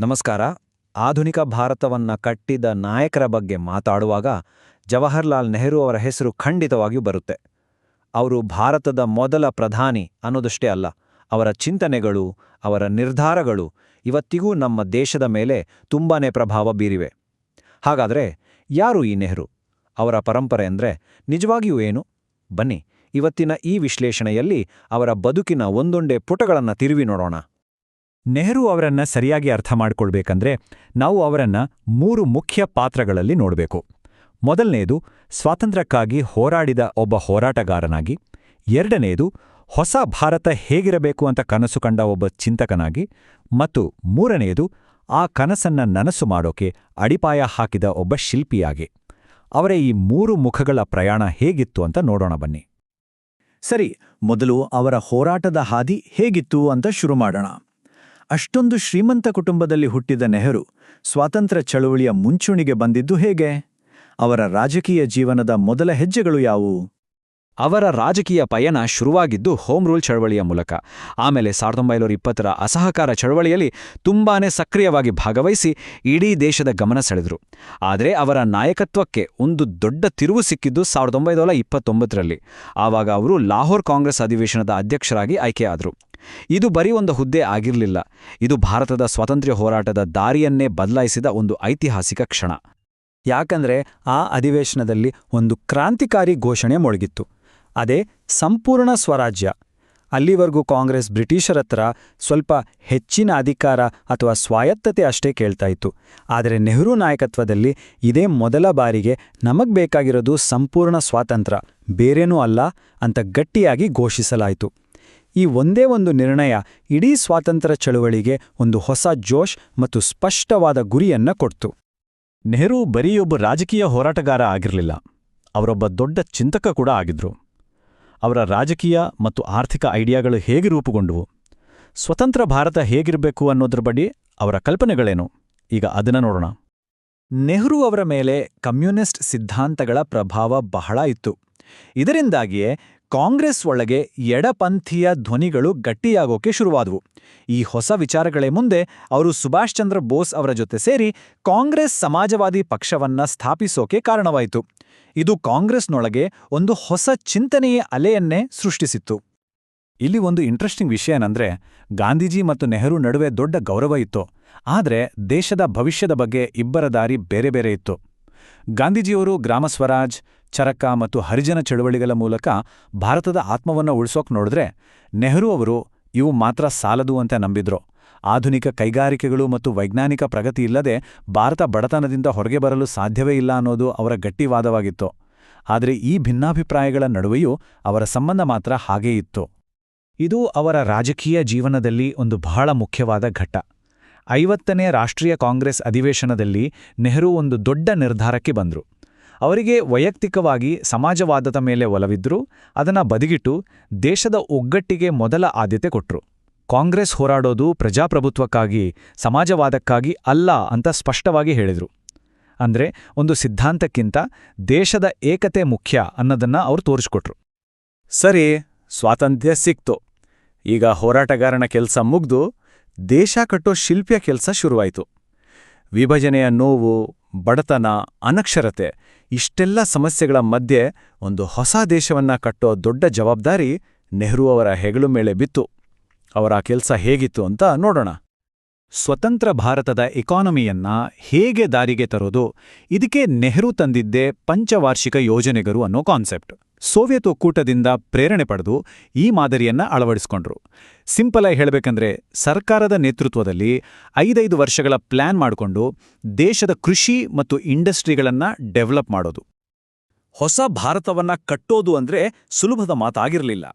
ನಮಸ್ಕಾರ. ಆಧುನಿಕ ಭಾರತವನ್ನ ಕಟ್ಟಿದ ನಾಯಕರ ಬಗ್ಗೆ ಮಾತಾಡುವಾಗ ಜವಾಹರ್ಲಾಲ್ ನೆಹರು ಅವರ ಹೆಸರು ಖಂಡಿತವಾಗಿಯೂ ಬರುತ್ತೆ. ಅವರು ಭಾರತದ ಮೊದಲ ಪ್ರಧಾನಿ ಅನ್ನೋದಷ್ಟೇ ಅಲ್ಲ, ಅವರ ಚಿಂತನೆಗಳು, ಅವರ ನಿರ್ಧಾರಗಳು ಇವತ್ತಿಗೂ ನಮ್ಮ ದೇಶದ ಮೇಲೆ ತುಂಬಾನೇ ಪ್ರಭಾವ ಬೀರಿವೆ. ಹಾಗಾದರೆ ಯಾರು ಈ ನೆಹರು? ಅವರ ಪರಂಪರೆ ಅಂದರೆ ನಿಜವಾಗಿಯೂ ಏನು? ಬನ್ನಿ, ಇವತ್ತಿನ ಈ ವಿಶ್ಲೇಷಣೆಯಲ್ಲಿ ಅವರ ಬದುಕಿನ ಒಂದೊಂದೇ ಪುಟಗಳನ್ನು ತಿರುವಿ ನೋಡೋಣ. ನೆಹರು ಅವರನ್ನ ಸರಿಯಾಗಿ ಅರ್ಥ ಮಾಡ್ಕೊಳ್ಬೇಕಂದ್ರೆ ನಾವು ಅವರನ್ನ 3 ಮುಖ್ಯ ಪಾತ್ರಗಳಲ್ಲಿ ನೋಡಬೇಕು. ಮೊದಲನೇದು, ಸ್ವಾತಂತ್ರ್ಯಕ್ಕಾಗಿ ಹೋರಾಡಿದ ಒಬ್ಬ ಹೋರಾಟಗಾರನಾಗಿ. ಎರಡನೇದು, ಹೊಸ ಭಾರತ ಹೇಗಿರಬೇಕು ಅಂತ ಕನಸು ಕಂಡ ಒಬ್ಬ ಚಿಂತಕನಾಗಿ. ಮತ್ತು ಮೂರನೆಯದು, ಆ ಕನಸನ್ನ ನನಸು ಮಾಡೋಕೆ ಅಡಿಪಾಯ ಹಾಕಿದ ಒಬ್ಬ ಶಿಲ್ಪಿಯಾಗಿ. ಅವರ ಈ 3 ಮುಖಗಳ ಪ್ರಯಾಣ ಹೇಗಿತ್ತು ಅಂತ ನೋಡೋಣ ಬನ್ನಿ. ಸರಿ, ಮೊದಲು ಅವರ ಹೋರಾಟದ ಹಾದಿ ಹೇಗಿತ್ತು ಅಂತ ಶುರು ಮಾಡೋಣ. ಅಷ್ಟೊಂದು ಶ್ರೀಮಂತ ಕುಟುಂಬದಲ್ಲಿ ಹುಟ್ಟಿದ ನೆಹರು ಸ್ವಾತಂತ್ರ್ಯ ಚಳುವಳಿಯ ಮುಂಚೂಣಿಗೆ ಬಂದಿದ್ದು ಹೇಗೆ? ಅವರ ರಾಜಕೀಯ ಜೀವನದ ಮೊದಲ ಹೆಜ್ಜೆಗಳು ಯಾವುವು? ಅವರ ರಾಜಕೀಯ ಪಯಣ ಶುರುವಾಗಿದ್ದು ಹೋಮ್ ರೂಲ್ ಚಳವಳಿಯ ಮೂಲಕ. ಆಮೇಲೆ 1920ರ ಅಸಹಕಾರ ಚಳವಳಿಯಲ್ಲಿ ತುಂಬಾನೇ ಸಕ್ರಿಯವಾಗಿ ಭಾಗವಹಿಸಿ ಇಡೀ ದೇಶದ ಗಮನ ಸೆಳೆದರು. ಆದರೆ ಅವರ ನಾಯಕತ್ವಕ್ಕೆ ಒಂದು ದೊಡ್ಡ ತಿರುವು ಸಿಕ್ಕಿದ್ದು 1929ರಲ್ಲಿ. ಆವಾಗ ಅವರು ಲಾಹೋರ್ ಕಾಂಗ್ರೆಸ್ ಅಧಿವೇಶನದ ಅಧ್ಯಕ್ಷರಾಗಿ ಆಯ್ಕೆಯಾದರು. ಇದು ಬರೀ ಒಂದು ಹುದ್ದೆ ಆಗಿರಲಿಲ್ಲ, ಇದು ಭಾರತದ ಸ್ವಾತಂತ್ರ್ಯ ಹೋರಾಟದ ದಾರಿಯನ್ನೇ ಬದಲಾಯಿಸಿದ ಒಂದು ಐತಿಹಾಸಿಕ ಕ್ಷಣ. ಯಾಕಂದ್ರೆ ಆ ಅಧಿವೇಶನದಲ್ಲಿ ಒಂದು ಕ್ರಾಂತಿಕಾರಿ ಘೋಷಣೆ ಮೊಳಗಿತ್ತು. ಅದೇ ಸಂಪೂರ್ಣ ಸ್ವರಾಜ್ಯ. ಅಲ್ಲಿವರೆಗೂ ಕಾಂಗ್ರೆಸ್ ಬ್ರಿಟಿಷರತ್ರ ಸ್ವಲ್ಪ ಹೆಚ್ಚಿನ ಅಧಿಕಾರ ಅಥವಾ ಸ್ವಾಯತ್ತತೆ ಅಷ್ಟೇ ಕೇಳ್ತಾ ಇತ್ತು. ಆದರೆ ನೆಹರು ನಾಯಕತ್ವದಲ್ಲಿ ಇದೇ ಮೊದಲ ಬಾರಿಗೆ ನಮಗ್ ಬೇಕಾಗಿರೋದು ಸಂಪೂರ್ಣ ಸ್ವಾತಂತ್ರ್ಯ, ಬೇರೇನೂ ಅಲ್ಲ ಅಂತ ಗಟ್ಟಿಯಾಗಿ ಘೋಷಿಸಲಾಯಿತು. ಈ ಒಂದೇ ಒಂದು ನಿರ್ಣಯ ಇಡೀ ಸ್ವಾತಂತ್ರ್ಯ ಚಳುವಳಿಗೆ ಒಂದು ಹೊಸ ಜೋಶ್ ಮತ್ತು ಸ್ಪಷ್ಟವಾದ ಗುರಿಯನ್ನ ಕೊಡ್ತು. ನೆಹರು ಬರೀಯೊಬ್ಬ ರಾಜಕೀಯ ಹೋರಾಟಗಾರ ಆಗಿರಲಿಲ್ಲ, ಅವರೊಬ್ಬ ದೊಡ್ಡ ಚಿಂತಕ ಕೂಡ ಆಗಿದ್ರು. ಅವರ ರಾಜಕೀಯ ಮತ್ತು ಆರ್ಥಿಕ ಐಡಿಯಾಗಳು ಹೇಗೆ ರೂಪುಗೊಂಡವು, ಸ್ವತಂತ್ರ ಭಾರತ ಹೇಗಿರಬೇಕು ಅನ್ನೋದ್ರ ಬಗ್ಗೆ ಅವರ ಕಲ್ಪನೆಗಳೇನು, ಈಗ ಅದನ್ನ ನೋಡೋಣ. ನೆಹರು ಅವರ ಮೇಲೆ ಕಮ್ಯುನಿಸ್ಟ್ ಸಿದ್ಧಾಂತಗಳ ಪ್ರಭಾವ ಬಹಳ ಇತ್ತು. ಇದರಿಂದಾಗಿಯೇ ಕಾಂಗ್ರೆಸ್ ಒಳಗೆ ಎಡಪಂಥೀಯ ಧ್ವನಿಗಳು ಗಟ್ಟಿಯಾಗೋಕೆ ಶುರುವಾದವು. ಈ ಹೊಸ ವಿಚಾರಗಳೇ ಮುಂದೆ ಅವರು ಸುಭಾಷ್ ಚಂದ್ರ ಬೋಸ್ ಅವರ ಜೊತೆ ಸೇರಿ ಕಾಂಗ್ರೆಸ್ ಸಮಾಜವಾದಿ ಪಕ್ಷವನ್ನ ಸ್ಥಾಪಿಸೋಕೆ ಕಾರಣವಾಯಿತು. ಇದು ಕಾಂಗ್ರೆಸ್ನೊಳಗೆ ಒಂದು ಹೊಸ ಚಿಂತನೆಯ ಅಲೆಯನ್ನೇ ಸೃಷ್ಟಿಸಿತ್ತು. ಇಲ್ಲಿ ಒಂದು ಇಂಟ್ರೆಸ್ಟಿಂಗ್ ವಿಷಯ ಏನಂದ್ರೆ, ಗಾಂಧೀಜಿ ಮತ್ತು ನೆಹರು ನಡುವೆ ದೊಡ್ಡ ಗೌರವ ಇತ್ತು, ಆದರೆ ದೇಶದ ಭವಿಷ್ಯದ ಬಗ್ಗೆ ಇಬ್ಬರ ದಾರಿ ಬೇರೆ ಬೇರೆ ಇತ್ತು. ಗಾಂಧೀಜಿಯವರು ಗ್ರಾಮ ಸ್ವರಾಜ್, ಚರಕ ಮತ್ತು ಹರಿಜನ ಚಳುವಳಿಗಳ ಮೂಲಕ ಭಾರತದ ಆತ್ಮವನ್ನು ಉಳಿಸೋಕ್ ನೋಡಿದ್ರೆ, ನೆಹರು ಅವರು ಇವು ಮಾತ್ರ ಸಾಲದು ಅಂತ ನಂಬಿದ್ರು. ಆಧುನಿಕ ಕೈಗಾರಿಕೆಗಳು ಮತ್ತು ವೈಜ್ಞಾನಿಕ ಪ್ರಗತಿ ಇಲ್ಲದೆ ಭಾರತ ಬಡತನದಿಂದ ಹೊರಗೆ ಬರಲು ಸಾಧ್ಯವೇ ಇಲ್ಲ ಅನ್ನೋದು ಅವರ ಗಟ್ಟಿವಾದವಾಗಿತ್ತು. ಆದರೆ ಈ ಭಿನ್ನಾಭಿಪ್ರಾಯಗಳ ನಡುವೆಯೂ ಅವರ ಸಂಬಂಧ ಮಾತ್ರ ಹಾಗೇ ಇತ್ತು. ಇದು ಅವರ ರಾಜಕೀಯ ಜೀವನದಲ್ಲಿ ಒಂದು ಬಹಳ ಮುಖ್ಯವಾದ ಘಟ್ಟ. 50ನೇ ರಾಷ್ಟ್ರೀಯ ಕಾಂಗ್ರೆಸ್ ಅಧಿವೇಶನದಲ್ಲಿ ನೆಹರು ಒಂದು ದೊಡ್ಡ ನಿರ್ಧಾರಕ್ಕೆ ಬಂದರು. ಅವರಿಗೆ ವೈಯಕ್ತಿಕವಾಗಿ ಸಮಾಜವಾದದ ಮೇಲೆ ಒಲವಿದ್ರೂ ಅದನ್ನ ಬದಿಗಿಟ್ಟು ದೇಶದ ಒಗ್ಗಟ್ಟಿಗೆ ಮೊದಲ ಆದ್ಯತೆ ಕೊಟ್ರು. ಕಾಂಗ್ರೆಸ್ ಹೋರಾಡೋದು ಪ್ರಜಾಪ್ರಭುತ್ವಕ್ಕಾಗಿ, ಸಮಾಜವಾದಕ್ಕಾಗಿ ಅಲ್ಲ ಅಂತ ಸ್ಪಷ್ಟವಾಗಿ ಹೇಳಿದ್ರು. ಅಂದ್ರೆ ಒಂದು ಸಿದ್ಧಾಂತಕ್ಕಿಂತ ದೇಶದ ಏಕತೆ ಮುಖ್ಯ ಅನ್ನೋದನ್ನ ಅವರು ತೋರಿಸ್ಕೊಟ್ರು. ಸರಿ, ಸ್ವಾತಂತ್ರ್ಯ ಸಿಕ್ತು. ಈಗ ಹೋರಾಟಗಾರನ ಕೆಲಸ ಮುಗ್ದು ದೇಶ ಕಟ್ಟೋ ಶಿಲ್ಪಿಯ ಕೆಲಸ ಶುರುವಾಯಿತು. ವಿಭಜನೆಯ ನೋವು, ಬಡತನ, ಅನಕ್ಷರತೆ ಇಷ್ಟೆಲ್ಲ ಸಮಸ್ಯೆಗಳ ಮಧ್ಯೆ ಒಂದು ಹೊಸ ದೇಶವನ್ನ ಕಟ್ಟೋ ದೊಡ್ಡ ಜವಾಬ್ದಾರಿ ನೆಹರು ಅವರ ಹೆಗಲು ಮೇಲೆ ಬಿತ್ತು. ಅವರ ಕೆಲಸ ಹೇಗಿತ್ತು ಅಂತ ನೋಡೋಣ. ಸ್ವತಂತ್ರ ಭಾರತದ ಎಕಾನಮಿಯನ್ನ ಹೇಗೆ ದಾರಿಗೆ ತರೋದು, ಇದಕ್ಕೆ ನೆಹರು ತಂದಿದ್ದೇ ಪಂಚವಾರ್ಷಿಕ ಯೋಜನೆಗಳು ಅನ್ನೋ ಕಾನ್ಸೆಪ್ಟ್. ಸೋವಿಯತ್ ಒಕ್ಕೂಟದಿಂದ ಪ್ರೇರಣೆ ಪಡೆದು ಈ ಮಾದರಿಯನ್ನ ಅಳವಡಿಸ್ಕೊಂಡ್ರು. ಸಿಂಪಲ್ ಆಗಿ ಹೇಳಬೇಕಂದ್ರೆ, ಸರ್ಕಾರದ ನೇತೃತ್ವದಲ್ಲಿ 5 ವರ್ಷಗಳ ಪ್ಲಾನ್ ಮಾಡಿಕೊಂಡು ದೇಶದ ಕೃಷಿ ಮತ್ತು ಇಂಡಸ್ಟ್ರಿಗಳನ್ನ ಡೆವಲಪ್ ಮಾಡೋದು. ಹೊಸ ಭಾರತವನ್ನ ಕಟ್ಟೋದು ಅಂದ್ರೆ ಸುಲಭದ ಮಾತಾಗಿರಲಿಲ್ಲ.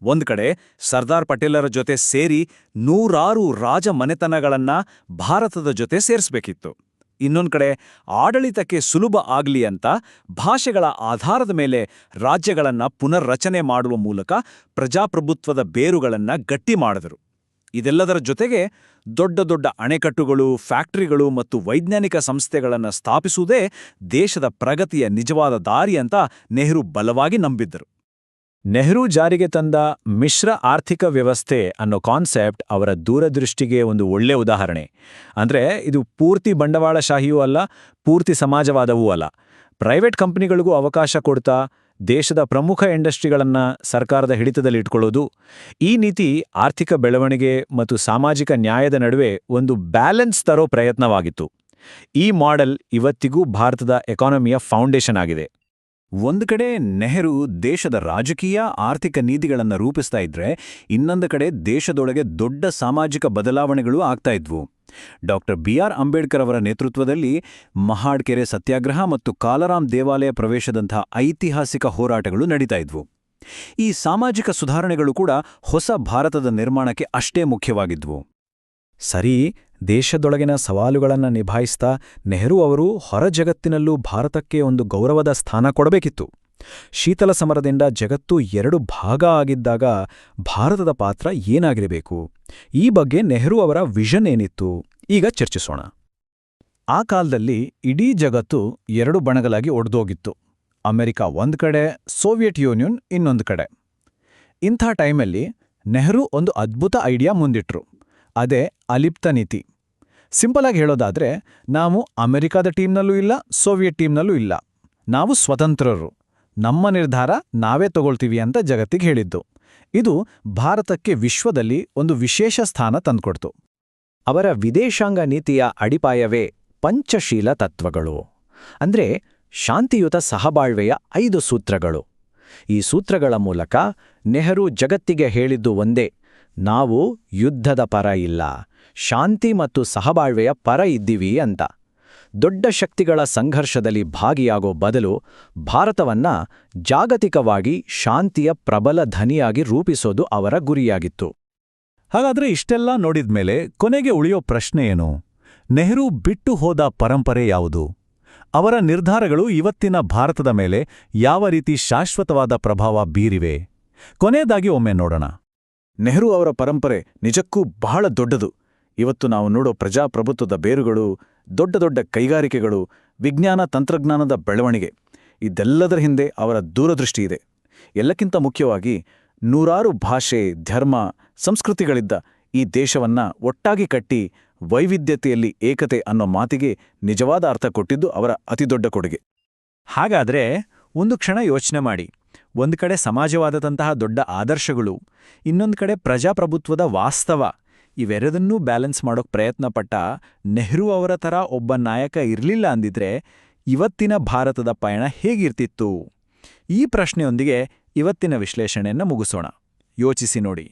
ಒಂದ್ ಕಡೆ ಸರ್ದಾರ್ ಪಟೇಲರ ಜೊತೆ ಸೇರಿ 100 ರಾಜಮನೆತನಗಳನ್ನ ಭಾರತದ ಜೊತೆ ಸೇರಿಸಬೇಕಿತ್ತು. ಇನ್ನೊಂದು ಕಡೆ ಆಡಳಿತಕ್ಕೆ ಸುಲಭ ಆಗ್ಲಿ ಅಂತ ಭಾಷೆಗಳ ಆಧಾರದ ಮೇಲೆ ರಾಜ್ಯಗಳನ್ನ ಪುನರ್ರಚನೆ ಮಾಡುವ ಮೂಲಕ ಪ್ರಜಾಪ್ರಭುತ್ವದ ಬೇರುಗಳನ್ನ ಗಟ್ಟಿ ಮಾಡಿದರು. ಇದೆಲ್ಲದರ ಜೊತೆಗೆ ದೊಡ್ಡ ದೊಡ್ಡ ಅಣೆಕಟ್ಟುಗಳು, ಫ್ಯಾಕ್ಟರಿಗಳು ಮತ್ತು ವೈಜ್ಞಾನಿಕ ಸಂಸ್ಥೆಗಳನ್ನು ಸ್ಥಾಪಿಸುವುದೇ ದೇಶದ ಪ್ರಗತಿಯ ನಿಜವಾದ ದಾರಿ ಅಂತ ನೆಹರು ಬಲವಾಗಿ ನಂಬಿದ್ದರು. ನೆಹರು ಜಾರಿಗೆ ತಂದ ಮಿಶ್ರ ಆರ್ಥಿಕ ವ್ಯವಸ್ಥೆ ಅನ್ನೋ ಕಾನ್ಸೆಪ್ಟ್ ಅವರ ದೂರದೃಷ್ಟಿಗೆ ಒಂದು ಒಳ್ಳೆ ಉದಾಹರಣೆ. ಅಂದ್ರೆ ಇದು ಪೂರ್ತಿ ಬಂಡವಾಳಶಾಹಿಯೂ ಅಲ್ಲ, ಪೂರ್ತಿ ಸಮಾಜವಾದವೂ ಅಲ್ಲ. ಪ್ರೈವೇಟ್ ಕಂಪನಿಗಳಿಗೂ ಅವಕಾಶ ಕೊಡ್ತಾ ದೇಶದ ಪ್ರಮುಖ ಇಂಡಸ್ಟ್ರಿಗಳನ್ನ ಸರ್ಕಾರದ ಹಿಡಿತದಲ್ಲಿಟ್ಕೊಳ್ಳೋದು. ಈ ನೀತಿ ಆರ್ಥಿಕ ಬೆಳವಣಿಗೆ ಮತ್ತು ಸಾಮಾಜಿಕ ನ್ಯಾಯದ ನಡುವೆ ಒಂದು ಬ್ಯಾಲೆನ್ಸ್ ತರೋ ಪ್ರಯತ್ನವಾಗಿತ್ತು. ಈ ಮಾಡೆಲ್ ಇವತ್ತಿಗೂ ಭಾರತದ ಎಕಾನಮಿಯ ಫೌಂಡೇಶನ್ ಆಗಿದೆ. ಒಂದು ಕಡೆ ನೆಹರು ದೇಶದ ರಾಜಕೀಯ ಆರ್ಥಿಕ ನೀತಿಗಳನ್ನು ರೂಪಿಸ್ತಾ ಇದ್ರೆ, ಇನ್ನೊಂದು ಕಡೆ ದೇಶದೊಳಗೆ ದೊಡ್ಡ ಸಾಮಾಜಿಕ ಬದಲಾವಣೆಗಳೂ ಆಗ್ತಾ ಇದ್ವು. ಬಿ.ಆರ್. ಅಂಬೇಡ್ಕರ್ ಅವರ ನೇತೃತ್ವದಲ್ಲಿ ಮಹಾಡ್ಕೆರೆ ಸತ್ಯಾಗ್ರಹ ಮತ್ತು ಕಾಲರಾಮ್ ದೇವಾಲಯ ಪ್ರವೇಶದಂಥ ಐತಿಹಾಸಿಕ ಹೋರಾಟಗಳು ನಡೀತಾ ಇದ್ವು. ಈ ಸಾಮಾಜಿಕ ಸುಧಾರಣೆಗಳು ಕೂಡ ಹೊಸ ಭಾರತದ ನಿರ್ಮಾಣಕ್ಕೆ ಅಷ್ಟೇ ಮುಖ್ಯವಾಗಿದ್ವು. ಸರಿ, ದೇಶದೊಳಗಿನ ಸವಾಲುಗಳನ್ನು ನಿಭಾಯಿಸ್ತಾ ನೆಹರು ಅವರು ಹೊರ ಜಗತ್ತಿನಲ್ಲೂ ಭಾರತಕ್ಕೆ ಒಂದು ಗೌರವದ ಸ್ಥಾನ ಕೊಡಬೇಕಿತ್ತು. ಶೀತಲ ಸಮರದಿಂದ ಜಗತ್ತು 2 ಭಾಗ ಆಗಿದ್ದಾಗ ಭಾರತದ ಪಾತ್ರ ಏನಾಗಿರಬೇಕು? ಈ ಬಗ್ಗೆ ನೆಹರು ಅವರ ವಿಷನ್ ಏನಿತ್ತು? ಈಗ ಚರ್ಚಿಸೋಣ. ಆ ಕಾಲದಲ್ಲಿ ಇಡೀ ಜಗತ್ತು 2 ಬಣಗಳಾಗಿ ಒಡೆದೋಗಿತ್ತು. ಅಮೆರಿಕ ಒಂದು ಕಡೆ, ಸೋವಿಯತ್ ಯೂನಿಯನ್ ಇನ್ನೊಂದು ಕಡೆ. ಇಂಥ ಟೈಮಲ್ಲಿ ನೆಹರು ಒಂದು ಅದ್ಭುತ ಐಡಿಯಾ ಮುಂದಿಟ್ರು. ಅದೇ ಅಲಿಪ್ತ ನೀತಿ. ಸಿಂಪಲ್ ಆಗಿ ಹೇಳೋದಾದ್ರೆ, ನಾವು ಅಮೆರಿಕದ ಟೀಮ್ನಲ್ಲೂ ಇಲ್ಲ, ಸೋವಿಯತ್ ಟೀಮ್ನಲ್ಲೂ ಇಲ್ಲ. ನಾವು ಸ್ವತಂತ್ರರು, ನಮ್ಮ ನಿರ್ಧಾರ ನಾವೇ ತಗೊಳ್ತೀವಿ ಅಂತ ಜಗತ್ತಿಗೆ ಹೇಳಿದ್ದು. ಇದು ಭಾರತಕ್ಕೆ ವಿಶ್ವದಲ್ಲಿ ಒಂದು ವಿಶೇಷ ಸ್ಥಾನ ತಂದ್ಕೊಡ್ತು. ಅವರ ವಿದೇಶಾಂಗ ನೀತಿಯ ಅಡಿಪಾಯವೇ ಪಂಚಶೀಲ ತತ್ವಗಳು, ಅಂದ್ರೆ ಶಾಂತಿಯುತ ಸಹಬಾಳ್ವೆಯ 5 ಸೂತ್ರಗಳು. ಈ ಸೂತ್ರಗಳ ಮೂಲಕ ನೆಹರು ಜಗತ್ತಿಗೆ ಹೇಳಿದ್ದು ಒಂದೇ: ನಾವು ಯುದ್ಧದ ಪರ ಇಲ್ಲ, ಶಾಂತಿ ಮತ್ತು ಸಹಬಾಳ್ವೆಯ ಪರ ಇದ್ದೀವಿ ಅಂತ. ದೊಡ್ಡ ಶಕ್ತಿಗಳ ಸಂಘರ್ಷದಲ್ಲಿ ಭಾಗಿಯಾಗೋ ಬದಲು ಭಾರತವನ್ನ ಜಾಗತಿಕವಾಗಿ ಶಾಂತಿಯ ಪ್ರಬಲ ಧನಿಯಾಗಿ ರೂಪಿಸೋದು ಅವರ ಗುರಿಯಾಗಿತ್ತು. ಹಾಗಾದ್ರೆ ಇಷ್ಟೆಲ್ಲ ನೋಡಿದ್ಮೇಲೆ ಕೊನೆಗೆ ಉಳಿಯೋ ಪ್ರಶ್ನೆ ಏನು? ನೆಹರು ಬಿಟ್ಟು ಹೋದ ಪರಂಪರೆ ಯಾವುದು? ಅವರ ನಿರ್ಧಾರಗಳು ಇವತ್ತಿನ ಭಾರತದ ಮೇಲೆ ಯಾವ ರೀತಿ ಶಾಶ್ವತವಾದ ಪ್ರಭಾವ ಬೀರಿವೆ? ಕೊನೆಯದಾಗಿ ಒಮ್ಮೆ ನೋಡೋಣ. ನೆಹರು ಅವರ ಪರಂಪರೆ ನಿಜಕ್ಕೂ ಬಹಳ ದೊಡ್ಡದು. ಇವತ್ತು ನಾವು ನೋಡೋ ಪ್ರಜಾಪ್ರಭುತ್ವದ ಬೇರುಗಳು, ದೊಡ್ಡ ದೊಡ್ಡ ಕೈಗಾರಿಕೆಗಳು, ವಿಜ್ಞಾನ ತಂತ್ರಜ್ಞಾನದ ಬೆಳವಣಿಗೆ, ಇದೆಲ್ಲದರ ಹಿಂದೆ ಅವರ ದೂರದೃಷ್ಟಿ ಇದೆ. ಎಲ್ಲಕ್ಕಿಂತ ಮುಖ್ಯವಾಗಿ 100 ಭಾಷೆ, ಧರ್ಮ, ಸಂಸ್ಕೃತಿಗಳಿದ್ದ ಈ ದೇಶವನ್ನ ಒಟ್ಟಾಗಿ ಕಟ್ಟಿ ವೈವಿಧ್ಯತೆಯಲ್ಲಿ ಏಕತೆ ಅನ್ನೋ ಮಾತಿಗೆ ನಿಜವಾದ ಅರ್ಥ ಕೊಟ್ಟಿದ್ದು ಅವರ ಅತಿದೊಡ್ಡ ಕೊಡುಗೆ. ಹಾಗಾದ್ರೆ ಒಂದು ಕ್ಷಣ ಯೋಚನೆ ಮಾಡಿ. ಒಂದು ಕಡೆ ಸಮಾಜವಾದದಂತಹ ದೊಡ್ಡ ಆದರ್ಶಗಳು, ಇನ್ನೊಂದು ಕಡೆ ಪ್ರಜಾಪ್ರಭುತ್ವದ ವಾಸ್ತವ. ಇವೆರಡನ್ನೂ ಬ್ಯಾಲೆನ್ಸ್ ಮಾಡೋಕ್ ಪ್ರಯತ್ನ ಪಟ್ಟ ನೆಹರು ಅವರ ಥರ ಒಬ್ಬ ನಾಯಕ ಇರಲಿಲ್ಲ ಅಂದಿದ್ರೆ ಇವತ್ತಿನ ಭಾರತದ ಪಯಣ ಹೇಗಿರ್ತಿತ್ತು? ಈ ಪ್ರಶ್ನೆಯೊಂದಿಗೆ ಇವತ್ತಿನ ವಿಶ್ಲೇಷಣೆಯನ್ನು ಮುಗಿಸೋಣ. ಯೋಚಿಸಿ ನೋಡಿ.